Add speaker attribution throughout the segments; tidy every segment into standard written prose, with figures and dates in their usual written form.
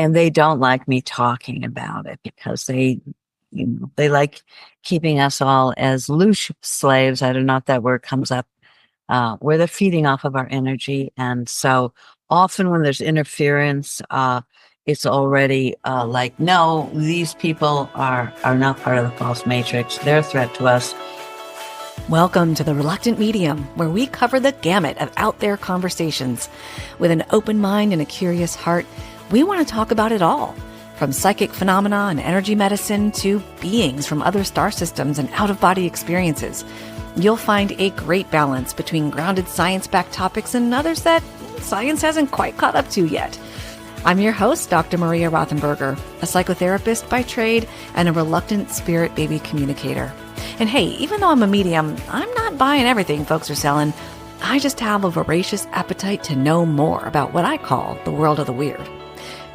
Speaker 1: and they don't like me talking about it because they like keeping us all as loose slaves. I don't know if that word comes up, where they're feeding off of our energy. And so often when there's interference, it's already like, no, these people are not part of the false matrix. They're a threat to us.
Speaker 2: Welcome to The Reluctant Medium, where we cover the gamut of out there conversations. With an open mind and a curious heart, we want to talk about it all. From psychic phenomena and energy medicine to beings from other star systems and out-of-body experiences. You'll find a great balance between grounded science-backed topics and others that science hasn't quite caught up to yet. I'm your host, Dr. Maria Rothenburger, a psychotherapist by trade and a reluctant spirit baby communicator. And hey, even though I'm a medium, I'm not buying everything folks are selling. I just have a voracious appetite to know more about what I call the world of the weird.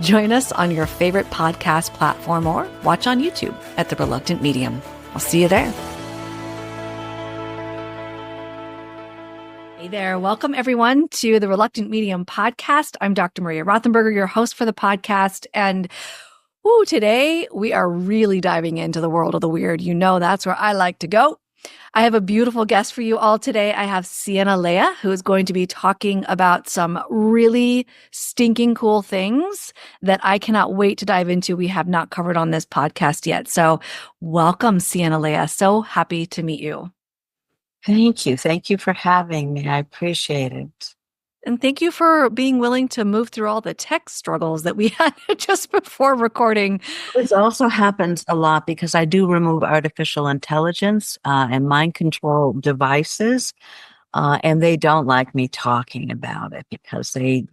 Speaker 2: Join us on your favorite podcast platform or watch on YouTube at The Reluctant Medium. I'll see you there. Hey there. Welcome everyone to the Reluctant Medium podcast. I'm Dr. Maria Rothenburger, your host for the podcast. And today we are really diving into the world of the weird. You know, that's where I like to go. I have a beautiful guest for you all today. I have Sienna Lea, who is going to be talking about some really stinking cool things that I cannot wait to dive into. We have not covered on this podcast yet. So welcome, Sienna Lea. So happy to meet you.
Speaker 1: Thank you. Thank you for having me. I appreciate it.
Speaker 2: And thank you for being willing to move through all the tech struggles that we had just before recording.
Speaker 1: This also happens a lot because I do remove artificial intelligence and mind control devices, and they don't like me talking about it because they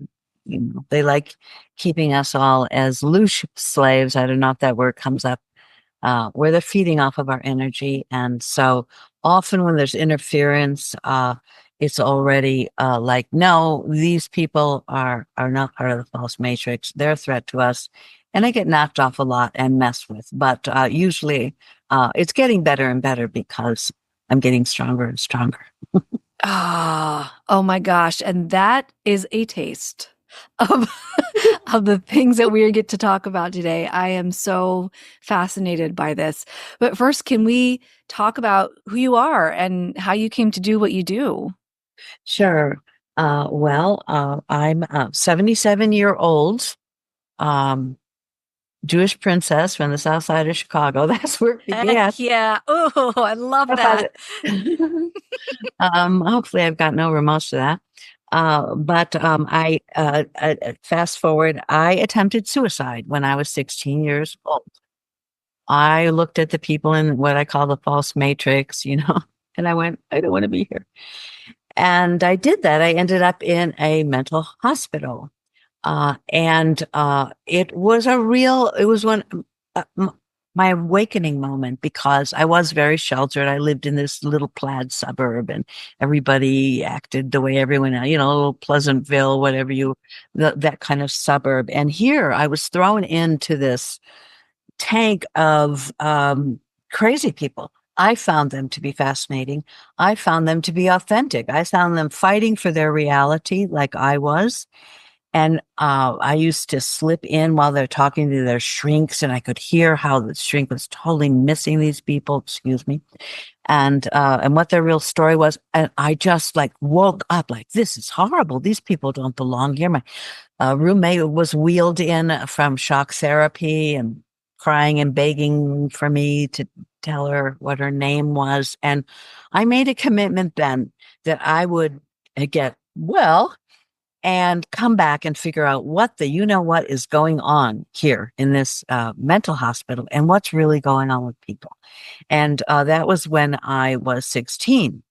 Speaker 1: like keeping us all as loose slaves. I don't know if that word comes up, where they're feeding off of our energy. And so often when there's interference, it's already like, no, these people are not part of the false matrix. They're a threat to us. And I get knocked off a lot and messed with. But usually it's getting better and better because I'm getting stronger and stronger.
Speaker 2: Oh my gosh. And that is a taste of the things that we get to talk about today. I am so fascinated by this. But first, can we talk about who you are and how you came to do what you do?
Speaker 1: Sure. I'm a 77-year-old Jewish princess from the south side of Chicago. That's where it began.
Speaker 2: Yeah. Oh, I love that.
Speaker 1: Hopefully I've got no remorse to that. But I fast forward, I attempted suicide when I was 16 years old. I looked at the people in what I call the false matrix, and I went, I don't want to be here. And I did that. I ended up in a mental hospital. And it was my awakening moment because I was very sheltered. I lived in this little plaid suburb and everybody acted the way everyone else, little Pleasantville, that kind of suburb. And here I was thrown into this tank of crazy people. I found them to be fascinating. I found them to be authentic. I found them fighting for their reality like I was. And I used to slip in while they're talking to their shrinks, and I could hear how the shrink was totally missing these people, excuse me, and what their real story was. And I just woke up like, this is horrible. These people don't belong here. My roommate was wheeled in from shock therapy and crying and begging for me to tell her what her name was. And I made a commitment then that I would get well and come back and figure out what is going on here in this mental hospital and what's really going on with people. And that was when I was 16.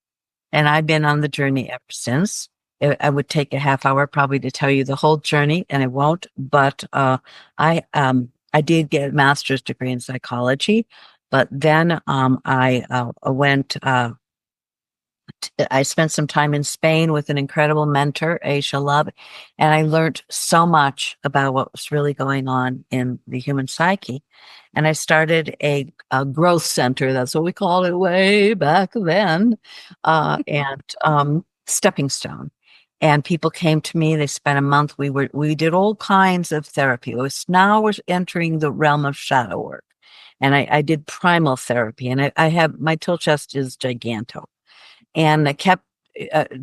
Speaker 1: And I've been on the journey ever since. I would take a half hour probably to tell you the whole journey, and it won't. But I did get a master's degree in psychology. But then I spent some time in Spain with an incredible mentor, Aisha Love, and I learned so much about what was really going on in the human psyche. And I started a growth center. That's what we called it way back then, and Stepping Stone. And people came to me, they spent a month. We did all kinds of therapy. Now we're entering the realm of shadow work. And I did primal therapy, and I have, my tilt chest is giganto. And I kept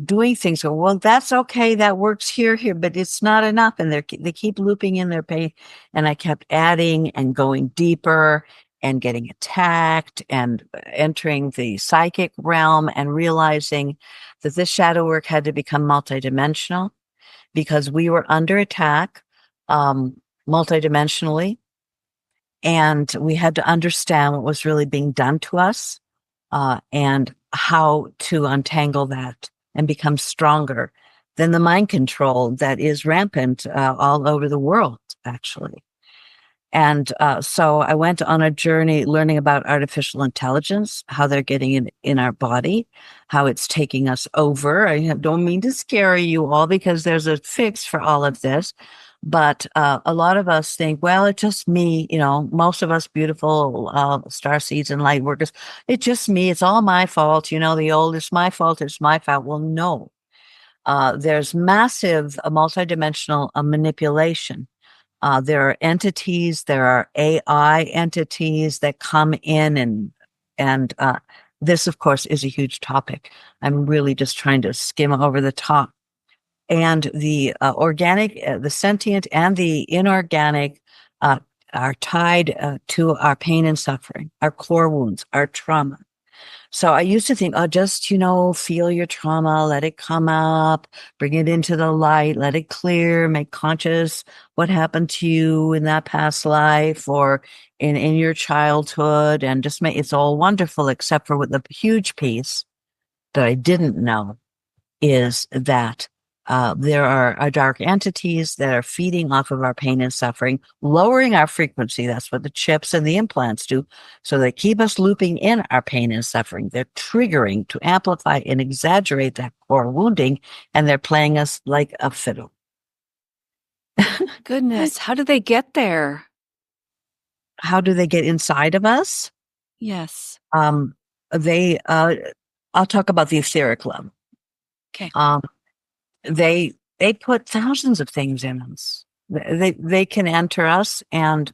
Speaker 1: doing things. So, well, that's okay. That works here, but it's not enough. And they keep looping in their pain. And I kept adding and going deeper and getting attacked and entering the psychic realm and realizing that this shadow work had to become multidimensional because we were under attack multidimensionally. And we had to understand what was really being done to us and how to untangle that and become stronger than the mind control that is rampant all over the world, actually. And so I went on a journey learning about artificial intelligence, how they're getting in our body, how it's taking us over. Don't mean to scare you all because there's a fix for all of this. But a lot of us think, well, it's just me, most of us beautiful star seeds and light workers, it's just me. It's all my fault. The old, it's my fault. It's my fault. Well, no. There's massive multidimensional manipulation. There are entities, there are AI entities that come in and this, of course, is a huge topic. I'm really just trying to skim over the top. And the organic, the sentient and the inorganic are tied to our pain and suffering, our core wounds, our trauma. So I used to think, oh, just, feel your trauma, let it come up, bring it into the light, let it clear, make conscious what happened to you in that past life or in your childhood, and just it's all wonderful, except for what the huge piece that I didn't know is that there are dark entities that are feeding off of our pain and suffering, lowering our frequency. That's what the chips and the implants do. So they keep us looping in our pain and suffering. They're triggering to amplify and exaggerate that core wounding, and they're playing us like a fiddle.
Speaker 2: Goodness, how do they get there?
Speaker 1: How do they get inside of us?
Speaker 2: Yes.
Speaker 1: I'll talk about the etheric level.
Speaker 2: Okay.
Speaker 1: They put thousands of things in us. They can enter us, and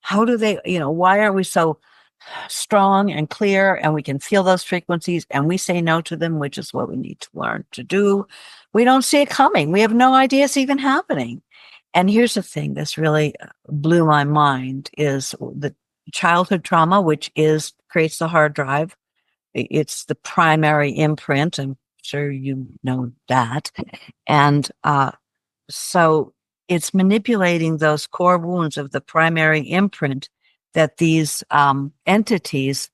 Speaker 1: how do they, why are we so strong and clear and we can feel those frequencies and we say no to them, which is what we need to learn to do. We don't see it coming. We have no idea it's even happening. And here's the thing that's really blew my mind is the childhood trauma, which creates the hard drive. It's the primary imprint. I'm sure you know that. And so it's manipulating those core wounds of the primary imprint that these entities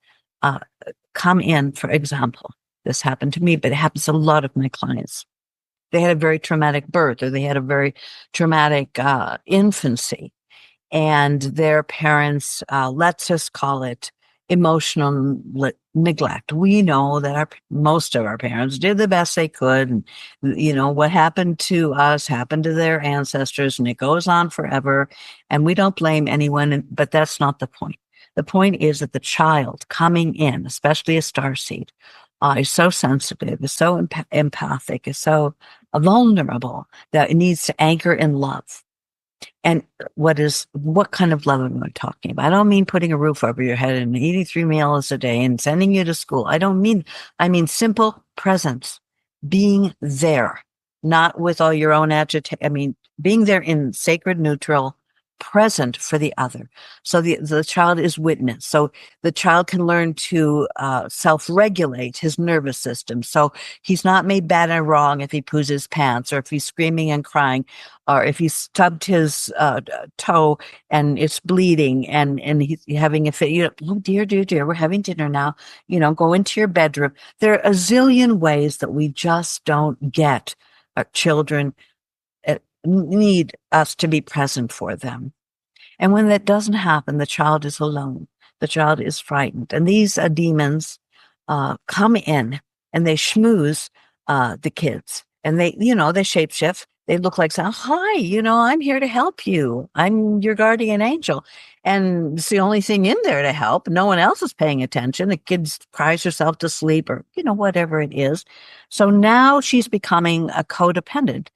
Speaker 1: come in. For example, this happened to me, but it happens to a lot of my clients. They had a very traumatic birth, or they had a very traumatic infancy, and their parents, let's just call it emotional neglect. We know that most of our parents did the best they could. And, what happened to us happened to their ancestors, and it goes on forever. And we don't blame anyone, but that's not the point. The point is that the child coming in, especially a starseed, is so sensitive, is so empathic, is so vulnerable that it needs to anchor in love. And what kind of love am I talking about? I don't mean putting a roof over your head and eating 3 meals a day and sending you to school. I mean simple presence, being there, not with all your own agitation. I mean, being there in sacred, neutral, present for the other. So the child is witness. So the child can learn to self-regulate his nervous system. So he's not made bad and wrong if he poos his pants, or if he's screaming and crying, or if he stubbed his toe and it's bleeding and he's having a fit. Oh, dear, we're having dinner now. Go into your bedroom. There are a zillion ways that we just don't get. Our children need us to be present for them. And when that doesn't happen, the child is alone. The child is frightened. And these demons come in and they schmooze the kids. And they shapeshift. they look like, oh, hi, I'm here to help you. I'm your guardian angel. And it's the only thing in there to help. No one else is paying attention. The kid cries herself to sleep or, whatever it is. So now she's becoming a codependent.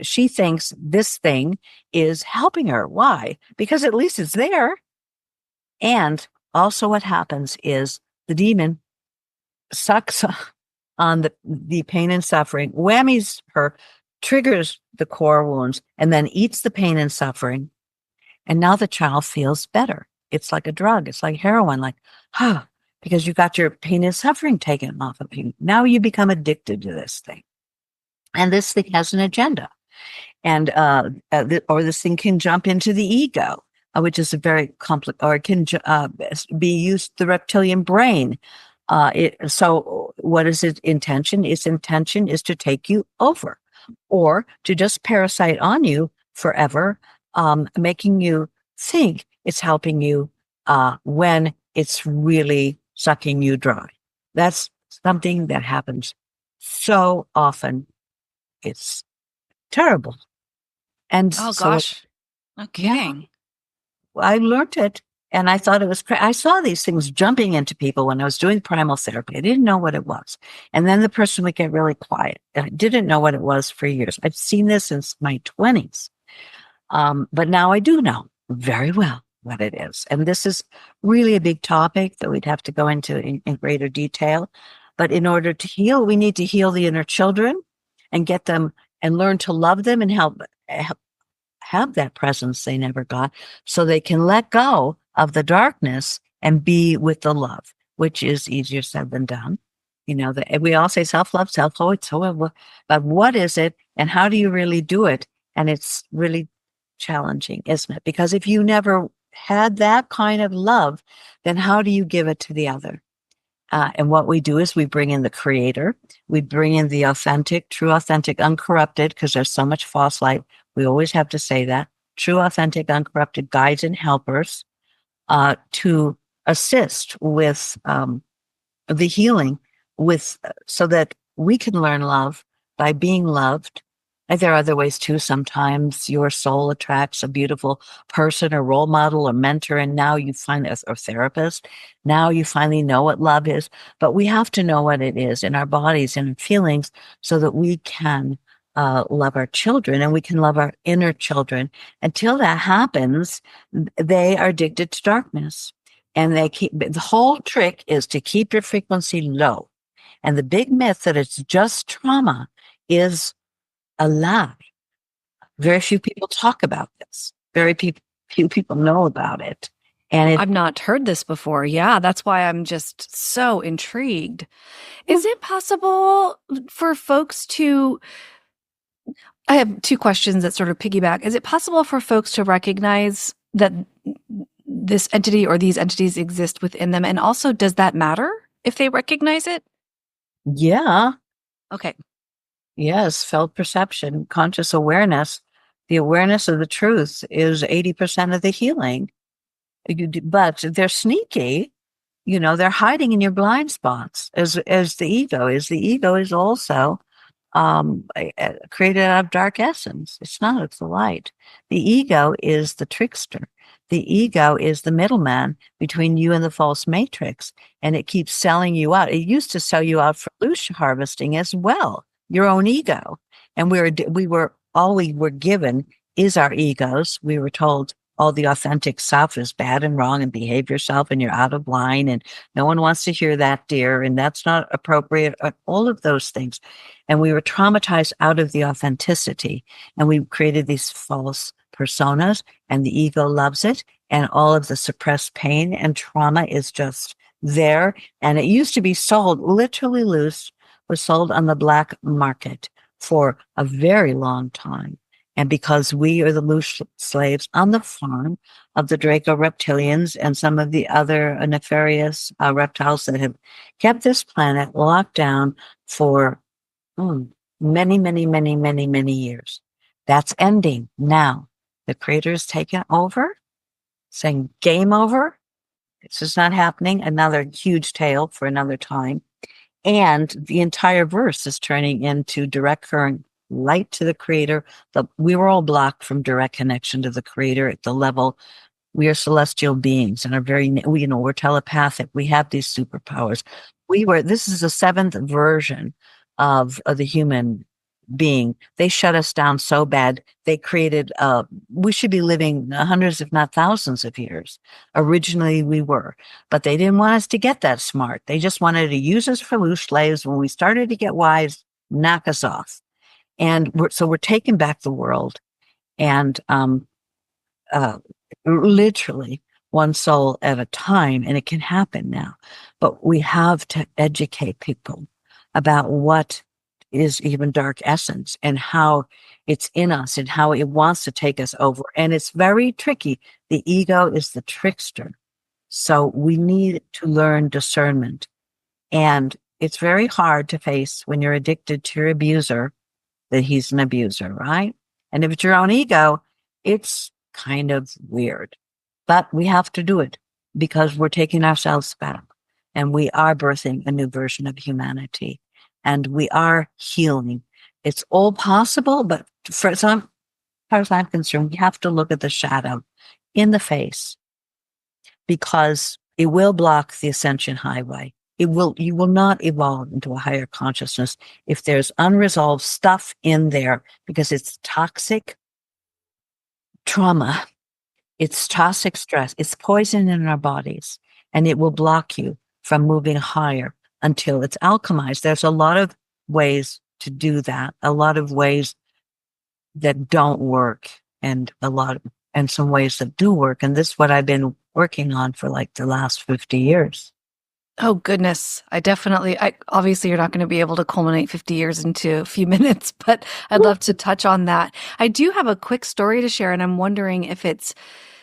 Speaker 1: She thinks this thing is helping her. Why? Because at least it's there. And also what happens is the demon sucks on the pain and suffering, whammies her, triggers the core wounds, and then eats the pain and suffering. And now the child feels better. It's like a drug. It's like heroin, because you got your pain and suffering taken off of you. Now you become addicted to this thing. And this thing has an agenda. And, or this thing can jump into the ego, which is a very complex, or it can be used, the reptilian brain. So what is its intention? Its intention is to take you over or to just parasite on you forever, making you think it's helping you when it's really sucking you dry. That's something that happens so often. It's terrible. And
Speaker 2: oh gosh, no kidding.
Speaker 1: Yeah, I learned it. And I thought it was, I saw these things jumping into people when I was doing primal therapy. I didn't know what it was. And then the person would get really quiet. And I didn't know what it was for years. I've seen this since my 20s. But now I do know very well what it is. And this is really a big topic that we'd have to go into in greater detail. But in order to heal, we need to heal the inner children and get them and learn to love them and help have that presence they never got, so they can let go of the darkness and be with the love, which is easier said than done. We all say self-love, self-love, but what is it and how do you really do it? And it's really challenging, isn't it? Because if you never had that kind of love, then how do you give it to the other? And what we do is we bring in the creator, we bring in the authentic, true, authentic, uncorrupted, because there's so much false light. We always have to say that. True, authentic, uncorrupted guides and helpers to assist with the healing, so that we can learn love by being loved. And there are other ways too. Sometimes your soul attracts a beautiful person or role model or mentor, and now you find or therapist. Now you finally know what love is, but we have to know what it is in our bodies and feelings so that we can love our children and we can love our inner children. Until that happens, they are addicted to darkness, and the whole trick is to keep your frequency low. And the big myth that it's just trauma is a lie. Very few people talk about this. Few people know about it. And
Speaker 2: I've not heard this before. Yeah, that's why I'm just so intrigued. Is it possible for folks to, I have two questions that sort of piggyback. Is it possible for folks to recognize that this entity or these entities exist within them? And also, does that matter if they recognize it?
Speaker 1: Yeah.
Speaker 2: Okay.
Speaker 1: Yes, felt perception, conscious awareness. The awareness of the truth is 80% of the healing. But they're sneaky. They're hiding in your blind spots as the ego is. The ego is also created out of dark essence. It's not, it's the light. The ego is the trickster. The ego is the middleman between you and the false matrix, and it keeps selling you out. It used to sell you out for loose harvesting as well, your own ego. And all we were given is our egos. We were told all the authentic stuff is bad and wrong and behave yourself and you're out of line and no one wants to hear that, dear, and that's not appropriate, all of those things. And we were traumatized out of the authenticity, and we created these false personas, and the ego loves it, and all of the suppressed pain and trauma is just there. And it used to be sold literally loose, was sold on the black market for a very long time. And because we are the loose slaves on the farm of the Draco reptilians and some of the other nefarious reptiles that have kept this planet locked down for many, many, many, many, many years. That's ending now. The creator is taken over, saying game over. This is not happening. Another huge tale for another time. And the entire verse is turning into direct current light to the creator. We were all blocked from direct connection to the creator at the level. We are celestial beings and are we're telepathic. We have these superpowers. This is the seventh version of the human being. They shut us down so bad. They created, we should be living hundreds, if not thousands of years. Originally we were, but they didn't want us to get that smart. They just wanted to use us for loose slaves. When we started to get wise, knock us off. And we're taking back the world, and literally one soul at a time, and it can happen now. But we have to educate people about what is even dark essence and how it's in us and how it wants to take us over. And it's very tricky. The ego is the trickster. So we need to learn discernment. And it's very hard to face when you're addicted to your abuser that he's an abuser, right? And if it's your own ego, it's kind of weird. But we have to do it because we're taking ourselves back and we are birthing a new version of humanity and we are healing. It's all possible, but for some, as far as I'm concerned, we have to look at the shadow in the face because it will block the ascension highway. You will not evolve into a higher consciousness if there's unresolved stuff in there because it's toxic trauma. It's toxic stress. It's poison in our bodies, and it will block you from moving higher until it's alchemized. There's a lot of ways to do that, a lot of ways that don't work, and some ways that do work. And this is what I've been working on for like the last 50 years.
Speaker 2: Oh, goodness. Obviously, you're not going to be able to culminate 50 years into a few minutes, but I'd love to touch on that. I do have a quick story to share, and I'm wondering if it's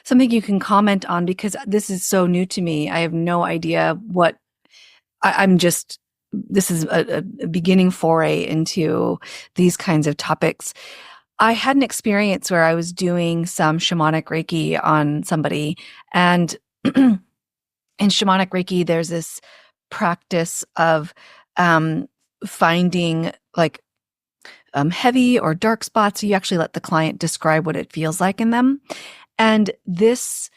Speaker 2: something you can comment on because this is so new to me. I have no idea this is a beginning foray into these kinds of topics. I had an experience where I was doing some shamanic Reiki on somebody, and in shamanic Reiki, there's this practice of finding like heavy or dark spots. So you actually let the client describe what it feels like in them. And this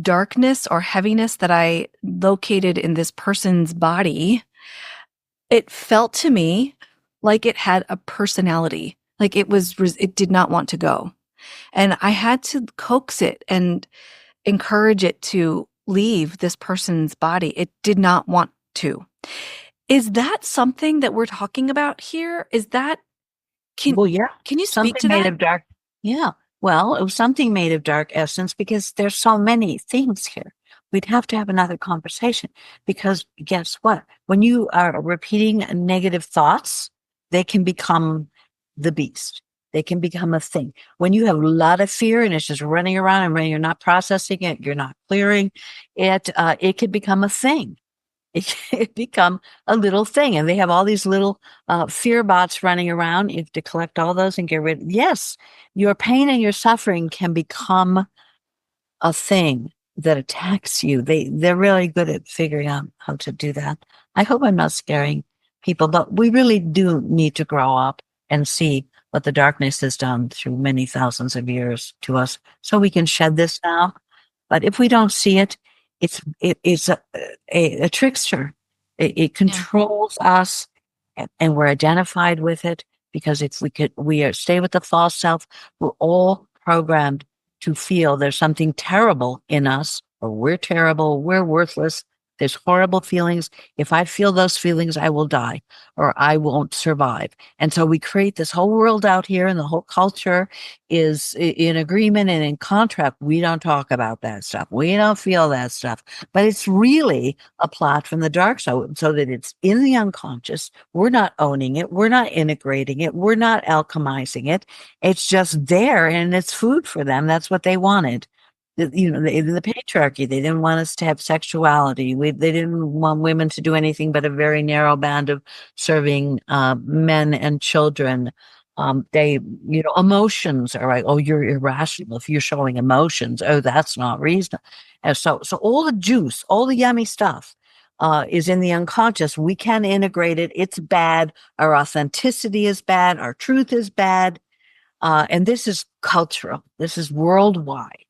Speaker 2: darkness or heaviness that I located in this person's body, it felt to me like it had a personality, like it did not want to go. And I had to coax it and encourage it to leave this person's body. It did not want to. Is that something that we're talking about here?
Speaker 1: Well, yeah.
Speaker 2: Can you speak
Speaker 1: something
Speaker 2: to
Speaker 1: made
Speaker 2: that?
Speaker 1: Of dark. Yeah. Well, it was something made of dark essence because there's so many things here. We'd have to have another conversation because guess what? When you are repeating negative thoughts, they can become the beast. They can become a thing. When you have a lot of fear and it's just running around and when you're not processing it, you're not clearing it, it could become a thing. It could become a little thing. And they have all these little fear bots running around. You have to collect all those and get rid of. Yes, your pain and your suffering can become a thing that attacks you. They're really good at figuring out how to do that. I hope I'm not scaring people, but we really do need to grow up and see what the darkness has done through many thousands of years to us so we can shed this now. But if we don't see it, it's a trickster. It controls us and we're identified with it because if we stay with the false self, we're all programmed to feel there's something terrible in us or we're terrible, we're worthless. There's horrible feelings. If I feel those feelings, I will die or I won't survive. And so we create this whole world out here and the whole culture is in agreement and in contract. We don't talk about that stuff. We don't feel that stuff, but it's really a plot from the dark side so that it's in the unconscious. We're not owning it. We're not integrating it. We're not alchemizing it. It's just there and it's food for them. That's what they wanted. The patriarchy, they didn't want us to have sexuality. They didn't want women to do anything but a very narrow band of serving men and children. Emotions are right. Oh, you're irrational if you're showing emotions. Oh, that's not reasonable. And so all the juice, all the yummy stuff is in the unconscious. We can integrate it. It's bad. Our authenticity is bad. Our truth is bad. And this is cultural. This is worldwide.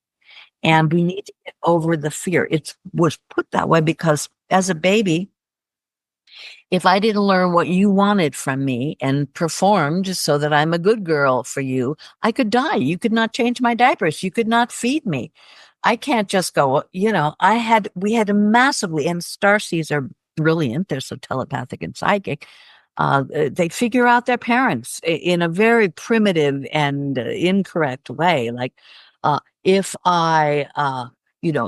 Speaker 1: And we need to get over the fear. It was put that way because as a baby, if I didn't learn what you wanted from me and performed so that I'm a good girl for you, I could die. You could not change my diapers. You could not feed me. I can't just go, we had to massively, and starseeds are brilliant. They're so telepathic and psychic. They figure out their parents in a very primitive and incorrect way. Like, if I,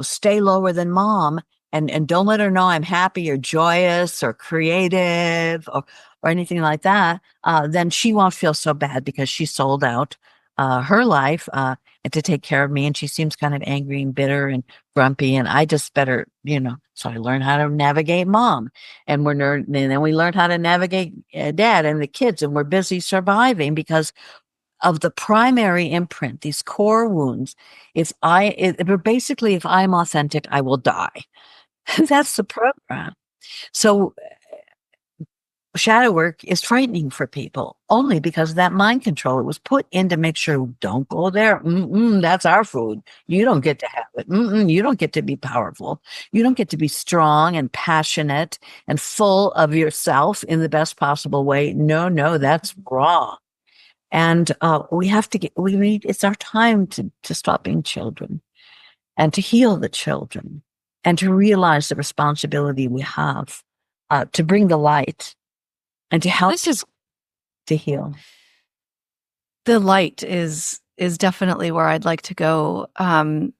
Speaker 1: stay lower than mom and don't let her know I'm happy or joyous or creative or anything like that, then she won't feel so bad because she sold out her life and to take care of me. And she seems kind of angry and bitter and grumpy. And I just better, so I learned how to navigate mom, and and then we learned how to navigate dad and the kids, and we're busy surviving because of the primary imprint, these core wounds. If I'm authentic, I will die. That's the program. So shadow work is frightening for people only because of that mind control. It was put in to make sure, don't go there. That's our food. You don't get to have it. You don't get to be powerful. You don't get to be strong and passionate and full of yourself in the best possible way. No, that's raw. And it's our time to stop being children and to heal the children and to realize the responsibility we have to bring the light and to help to heal.
Speaker 2: The light is definitely where I'd like to go. And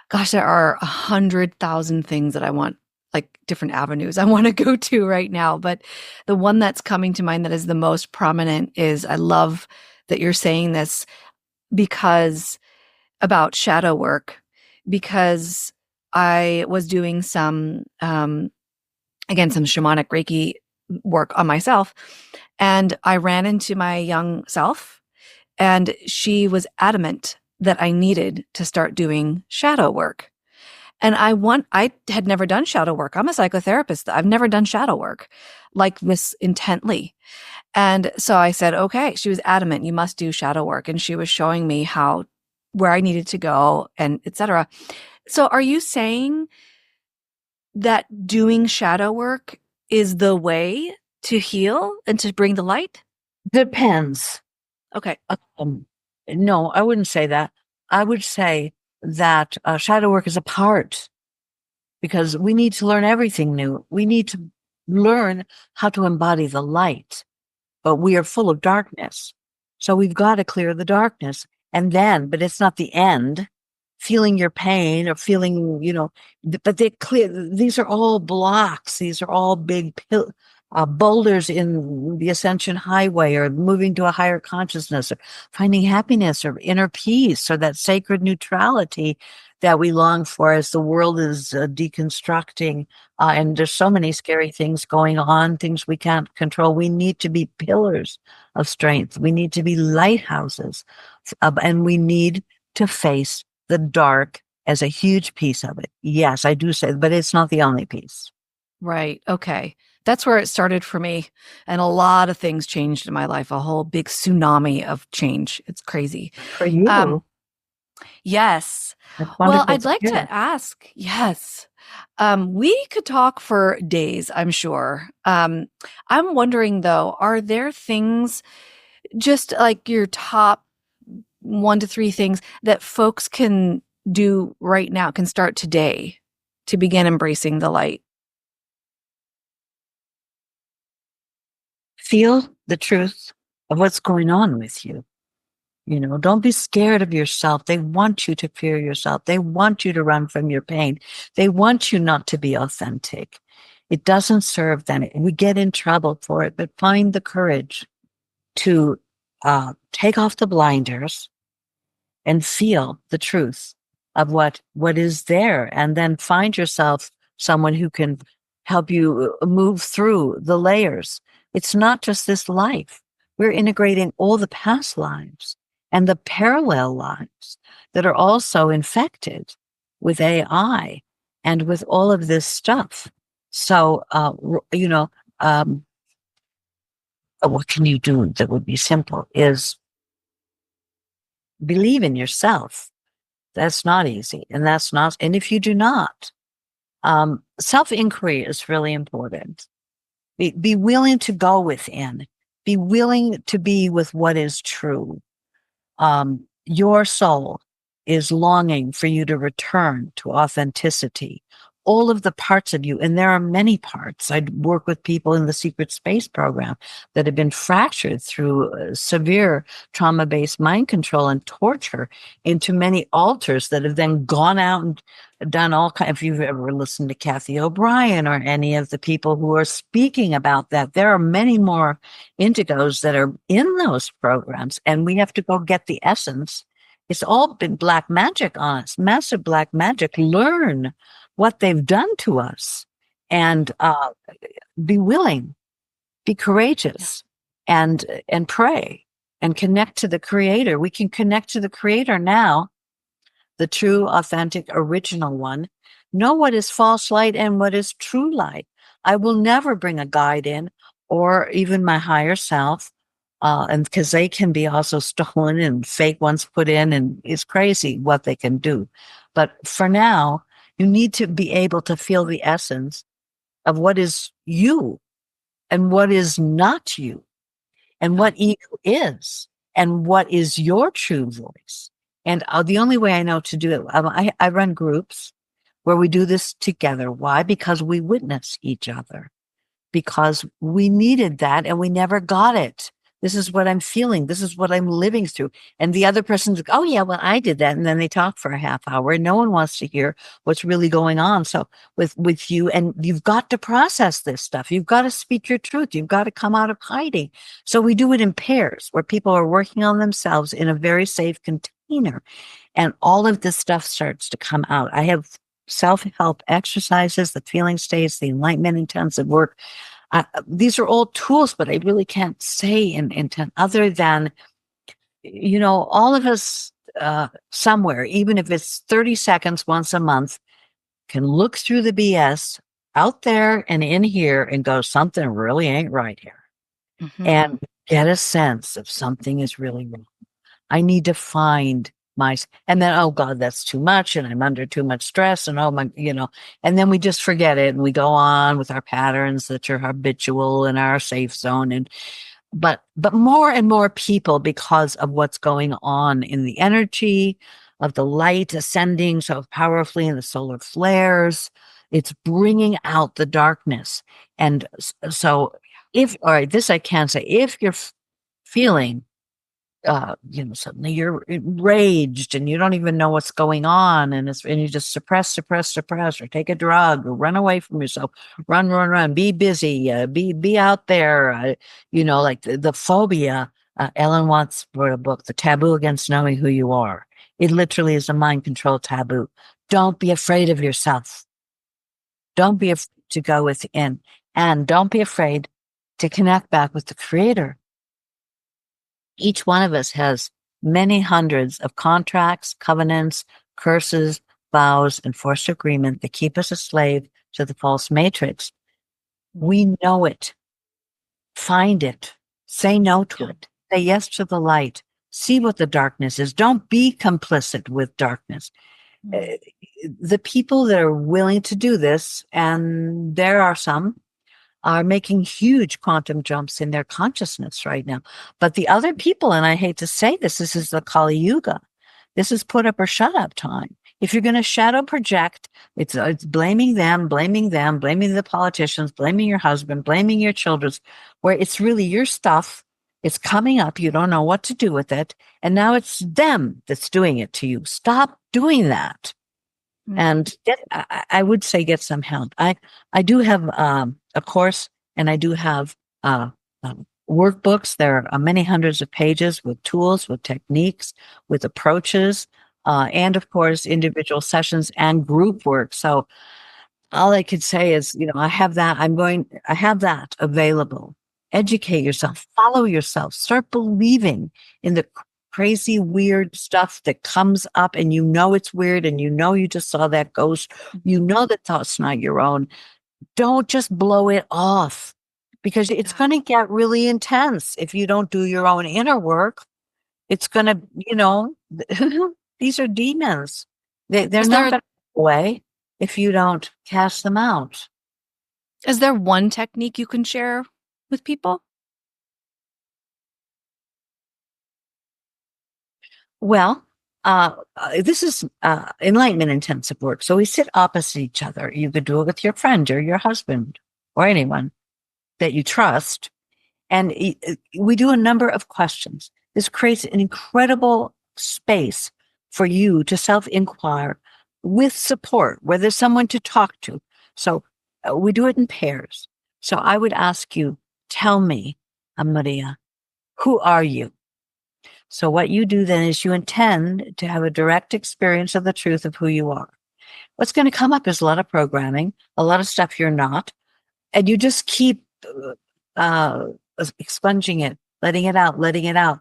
Speaker 2: gosh, there are 100,000 things that I want, like different avenues I want to go to right now. But the one that's coming to mind that is the most prominent is, I love that you're saying this because about shadow work, because I was doing some shamanic Reiki work on myself. And I ran into my young self, and she was adamant that I needed to start doing shadow work. And I had never done shadow work. I'm a psychotherapist. I've never done shadow work like this intently. And so I said, okay, she was adamant, you must do shadow work. And she was showing me where I needed to go and etc. So are you saying that doing shadow work is the way to heal and to bring the light?
Speaker 1: Depends.
Speaker 2: Okay.
Speaker 1: No, I wouldn't say that. I would say that shadow work is a part, because we need to learn everything new. We need to learn how to embody the light, but we are full of darkness. So we've got to clear the darkness. But it's not the end. Feeling your pain or feeling, but they clear. These are all blocks. These are all big boulders in the Ascension highway, or moving to a higher consciousness, or finding happiness, or inner peace, or that sacred neutrality that we long for as the world is deconstructing. And there's so many scary things going on, things we can't control. We need to be pillars of strength. We need to be lighthouses, and we need to face the dark as a huge piece of it. Yes, I do say, but it's not the only piece.
Speaker 2: Right. Okay. That's where it started for me. And a lot of things changed in my life, a whole big tsunami of change. It's crazy.
Speaker 1: For you.
Speaker 2: Yes. Well, I'd like to ask, yes. We could talk for days, I'm sure. I'm wondering though, are there things, just like your top 1 to 3 things that folks can do right now, can start today to begin embracing the light?
Speaker 1: Feel the truth of what's going on with you. Don't be scared of yourself. They want you to fear yourself. They want you to run from your pain. They want you not to be authentic. It doesn't serve them. We get in trouble for it, but find the courage to take off the blinders and feel the truth of what is there, and then find yourself someone who can help you move through the layers. It's not just this life. We're integrating all the past lives and the parallel lives that are also infected with AI. and with all of this stuff. So, what can you do that would be simple is believe in yourself. That's not easy. And if you do not, self-inquiry is really important. Be willing to go within, be willing to be with what is true. Your soul is longing for you to return to authenticity. All of the parts of you, and there are many parts. I work with people in the Secret Space program that have been fractured through severe trauma-based mind control and torture into many alters that have then gone out and done all kinds. If you've ever listened to Kathy O'Brien or any of the people who are speaking about that, there are many more indigos that are in those programs, and we have to go get the essence. It's all been black magic on us, massive black magic. Learn what they've done to us and be willing, be courageous, and pray and connect to the creator. We can connect to the creator now, the true, authentic, original one. Know what is false light and what is true light. I will never bring a guide in or even my higher self, and because they can be also stolen and fake ones put in, and it's crazy what they can do. But for now, you need to be able to feel the essence of what is you and what is not you, and what ego is, and what is your true voice. And the only way I know to do it, I run groups where we do this together. Why? Because we witness each other, because we needed that and we never got it. This is what I'm feeling. This is what I'm living through. And the other person's like, oh yeah, well, I did that. And then they talk for a half hour and no one wants to hear what's really going on. So with you, and you've got to process this stuff. You've got to speak your truth. You've got to come out of hiding. So we do it in pairs where people are working on themselves in a very safe container. And all of this stuff starts to come out. I have self-help exercises, the feeling states, the enlightenment intensive work. These are all tools, but I really can't say in other than, all of us somewhere, even if it's 30 seconds once a month, can look through the BS out there and in here and go, something really ain't right here. Mm-hmm. And get a sense of something is really wrong. I need to find and then, oh God, that's too much. And I'm under too much stress. And oh my, and then we just forget it. And we go on with our patterns that are habitual in our safe zone. But more and more people, because of what's going on in the energy of the light ascending so powerfully in the solar flares, it's bringing out the darkness. And so all right, this I can say, if you're feeling suddenly you're enraged and you don't even know what's going on, and you just suppress, or take a drug or run away from yourself, run, be busy, be out there, like the phobia. Ellen Watts wrote a book, The Taboo Against Knowing Who You Are. It literally is a mind control taboo. Don't be afraid of yourself. Don't be afraid to go within, and don't be afraid to connect back with the creator. Each one of us has many hundreds of contracts, covenants, curses, vows, and forced agreement that keep us a slave to the false matrix. We know it. Find it. Say no to it. Say yes to the light. See what the darkness is. Don't be complicit with darkness. The people that are willing to do this, and there are some, are making huge quantum jumps in their consciousness right now. But the other people, and I hate to say this is the Kali Yuga. This is put up or shut up time. If you're going to shadow project, it's blaming them, blaming the politicians, blaming your husband, blaming your children, where it's really your stuff. It's coming up. You don't know what to do with it. And now it's them that's doing it to you. Stop doing that. And I would say get some help. I do have a course, and I do have workbooks. There are many hundreds of pages with tools, with techniques, with approaches, and of course, individual sessions and group work. So all I could say is, I have that. I have that available. Educate yourself, follow yourself, start believing in the crazy, weird stuff that comes up and you know it's weird and you know you just saw that ghost, you know that thought's not your own, don't just blow it off because it's going to get really intense if you don't do your own inner work. It's going to, these are demons. They're not going to go away if you don't cast them out.
Speaker 2: Is there one technique you can share with people?
Speaker 1: Well, this is enlightenment intensive work. So we sit opposite each other. You could do it with your friend or your husband or anyone that you trust. And we do a number of questions. This creates an incredible space for you to self-inquire with support, where there's someone to talk to. So we do it in pairs. So I would ask you, tell me, Maria, who are you? So what you do then is you intend to have a direct experience of the truth of who you are. What's going to come up is a lot of programming, a lot of stuff you're not, and you just keep expunging it, letting it out,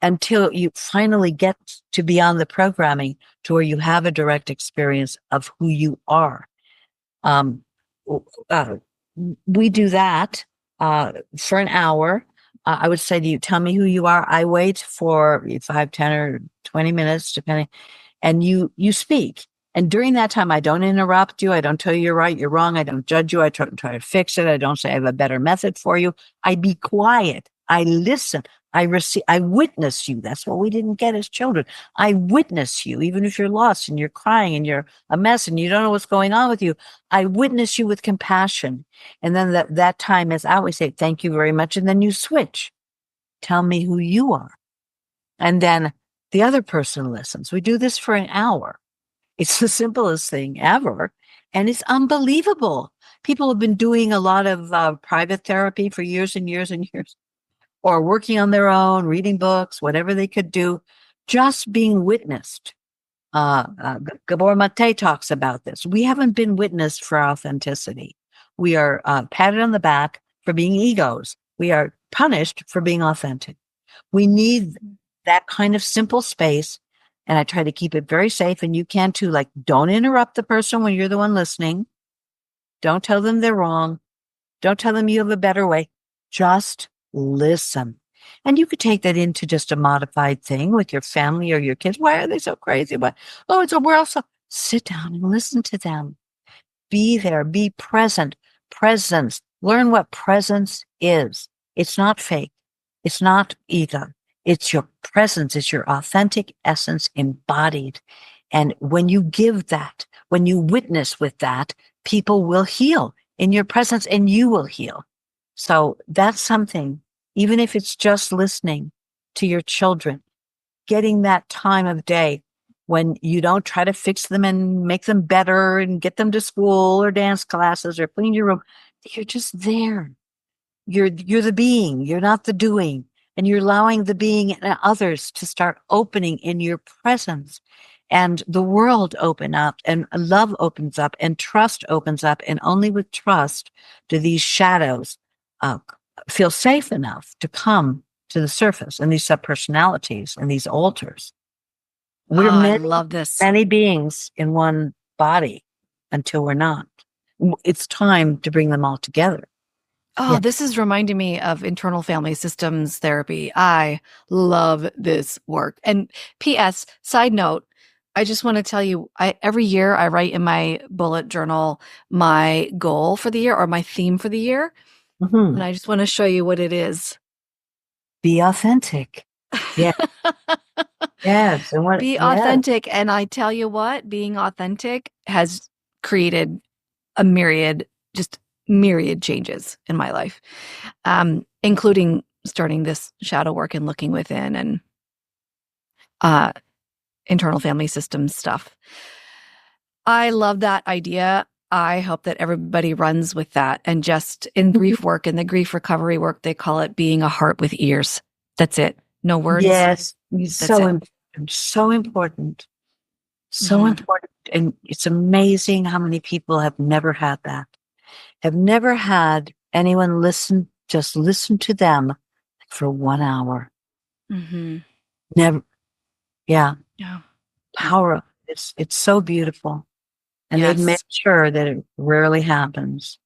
Speaker 1: until you finally get to beyond the programming to where you have a direct experience of who you are. We do that for an hour. I would say to you, tell me who you are. I wait for 5, 10, or 20 minutes, depending, and you speak. And during that time, I don't interrupt you. I don't tell you you're right, you're wrong. I don't judge you. I try to fix it. I don't say I have a better method for you. I be quiet. I listen. I witness you. That's what we didn't get as children. I witness you, even if you're lost and you're crying and you're a mess and you don't know what's going on with you. I witness you with compassion. And then that time is out. We say, thank you very much. And then you switch. Tell me who you are. And then the other person listens. We do this for an hour. It's the simplest thing ever. And it's unbelievable. People have been doing a lot of private therapy for years and years and years, or working on their own, reading books, whatever they could do, just being witnessed. Gabor Mate talks about this. We haven't been witnessed for authenticity. We are patted on the back for being egos. We are punished for being authentic. We need that kind of simple space. And I try to keep it very safe. And you can too. Like, don't interrupt the person when you're the one listening. Don't tell them they're wrong. Don't tell them you have a better way. Just listen. And you could take that into just a modified thing with your family or your kids. Why are they so crazy? We're also sit down and listen to them. Be there, be present. Presence. Learn what presence is. It's not fake. It's not ego. It's your presence. It's your authentic essence embodied. And when you give that, when you witness with that, people will heal in your presence and you will heal. So that's something, even if it's just listening to your children, getting that time of day when you don't try to fix them and make them better and get them to school or dance classes or clean your room. You're just there. You're the being. You're not the doing. And you're allowing the being and others to start opening in your presence. And the world open up and love opens up and trust opens up. And only with trust do these shadows feel safe enough to come to the surface, and these subpersonalities and these alters. We're
Speaker 2: I love this.
Speaker 1: Many beings in one body until we're not. It's time to bring them all together.
Speaker 2: Oh,
Speaker 1: Yeah.
Speaker 2: This is reminding me of internal family systems therapy. I love this work. And P.S., side note, I just want to tell you, every year I write in my bullet journal my goal for the year or my theme for the year. Mm-hmm. And I just want to show you what it is.
Speaker 1: Be authentic. Yeah. Yes.
Speaker 2: Be authentic. And I tell you what, being authentic has created a myriad changes in my life, including starting this shadow work and looking within and internal family systems stuff. I love that idea. I hope that everybody runs with that. And just in grief work, in the grief recovery work, they call it being a heart with ears. That's it. No words.
Speaker 1: Yes. So important. So important. So important. And it's amazing how many people have never had that. Have never had anyone just listen to them for 1 hour.
Speaker 2: Mm-hmm.
Speaker 1: Never. Yeah.
Speaker 2: Yeah.
Speaker 1: Power of it. It's so beautiful. And they've made
Speaker 2: Yes.
Speaker 1: sure that it rarely happens.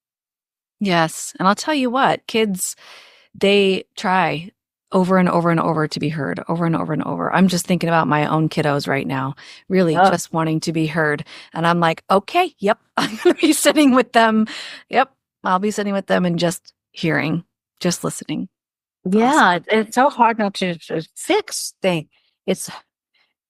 Speaker 2: Yes. And I'll tell you what, kids, they try over and over and over to be heard, over and over and over. I'm just thinking about my own kiddos right now, really
Speaker 1: Oh,
Speaker 2: just wanting to be heard. And I'm like, okay, yep, I'm going to be sitting with them. Yep, I'll be sitting with them and just hearing, just listening. Awesome.
Speaker 1: yeah. It's so hard not to fix things. It's,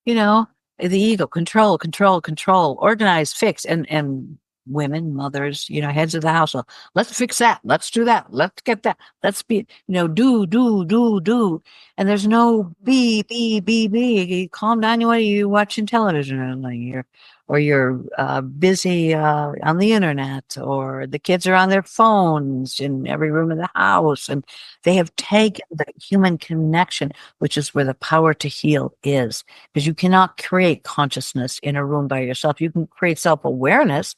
Speaker 1: you know, the ego, control, control, control, organize, fix, and women, mothers, heads of the household. Let's fix that. Let's do that. Let's get that. Let's be, do, do, do, do. And there's no be. You calm down. You're watching television, or you're busy on the internet, or the kids are on their phones in every room of the house, and they have taken the human connection, which is where the power to heal is. Because you cannot create consciousness in a room by yourself. You can create self-awareness,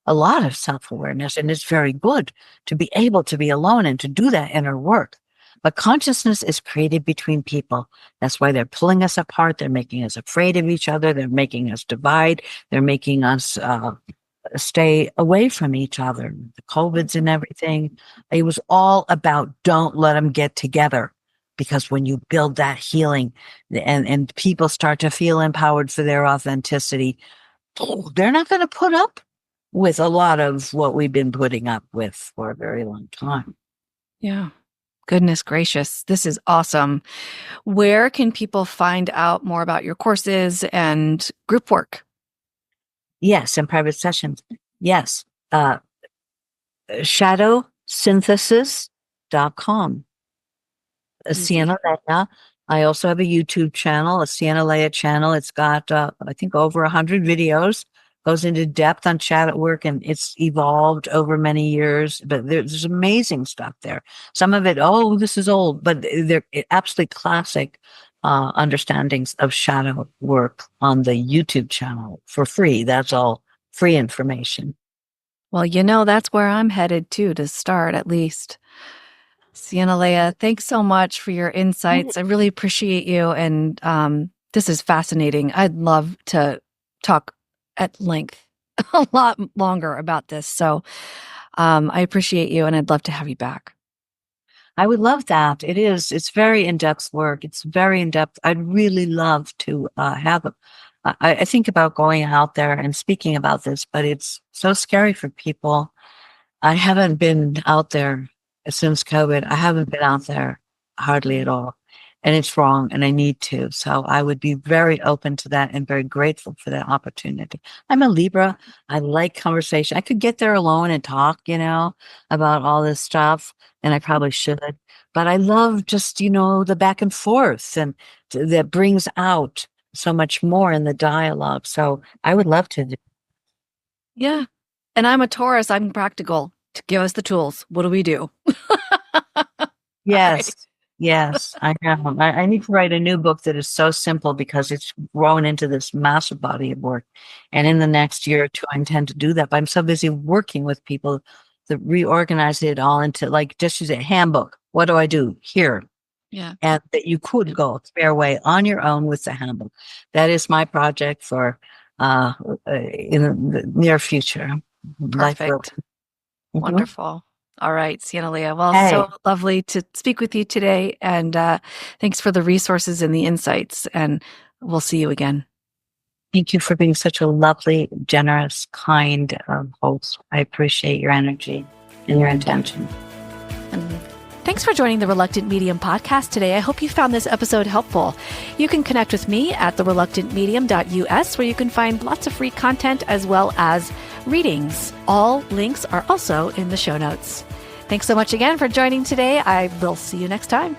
Speaker 1: a lot of self-awareness, and it's very good to be able to be alone and to do that inner work. But consciousness is created between people. That's why they're pulling us apart. They're making us afraid of each other. They're making us divide. They're making us stay away from each other. The COVIDs and everything. It was all about don't let them get together. Because when you build that healing and people start to feel empowered for their authenticity, they're not going to put up with a lot of what we've been putting up with for a very long time.
Speaker 2: Yeah. Goodness gracious. This is awesome. Where can people find out more about your courses and group work?
Speaker 1: Yes, and private sessions. Yes. Shadowsynthesis.com. Sienna Lea. I also have a YouTube channel, a Sienna Lea channel. It's got, I think, over 100 videos. Goes into depth on shadow work, and it's evolved over many years. But there's amazing stuff there. Some of it, this is old, but they're absolutely classic understandings of shadow work on the YouTube channel for free. That's all free information.
Speaker 2: Well, that's where I'm headed to start at least. Sienna Lea, thanks so much for your insights. I really appreciate you. And this is fascinating. I'd love to talk at length a lot longer about this. So I appreciate you, and I'd love to have you back.
Speaker 1: I would love that. It's very in-depth work. It's very in-depth. I'd really love to have I think about going out there and speaking about this, but it's so scary for people. I haven't been out there since COVID. I haven't been out there hardly at all. And it's wrong, and I need to. So I would be very open to that and very grateful for that opportunity. I'm a Libra. I like conversation. I could get there alone and talk, about all this stuff, and I probably should. But I love just, the back and forth, and that brings out so much more in the dialogue. So I would love to do.
Speaker 2: Yeah. And I'm a Taurus. I'm practical. To give us the tools. What do we do?
Speaker 1: Yes.
Speaker 2: Right.
Speaker 1: Yes, I am. I need to write a new book that is so simple because it's grown into this massive body of work. And in the next year or two, I intend to do that. But I'm so busy working with people that reorganize it all into, like, just use a handbook. What do I do here?
Speaker 2: Yeah.
Speaker 1: And that you could go a fair way on your own with the handbook. That is my project for in the near future.
Speaker 2: Perfect. Wonderful. All right, Sienna Lea. Well, so lovely to speak with you today. And thanks for the resources and the insights. And we'll see you again.
Speaker 1: Thank you for being such a lovely, generous, kind host. I appreciate your energy and your intention.
Speaker 2: Thanks for joining the Reluctant Medium podcast today. I hope you found this episode helpful. You can connect with me at thereluctantmedium.us, where you can find lots of free content as well as readings. All links are also in the show notes. Thanks so much again for joining today. I will see you next time.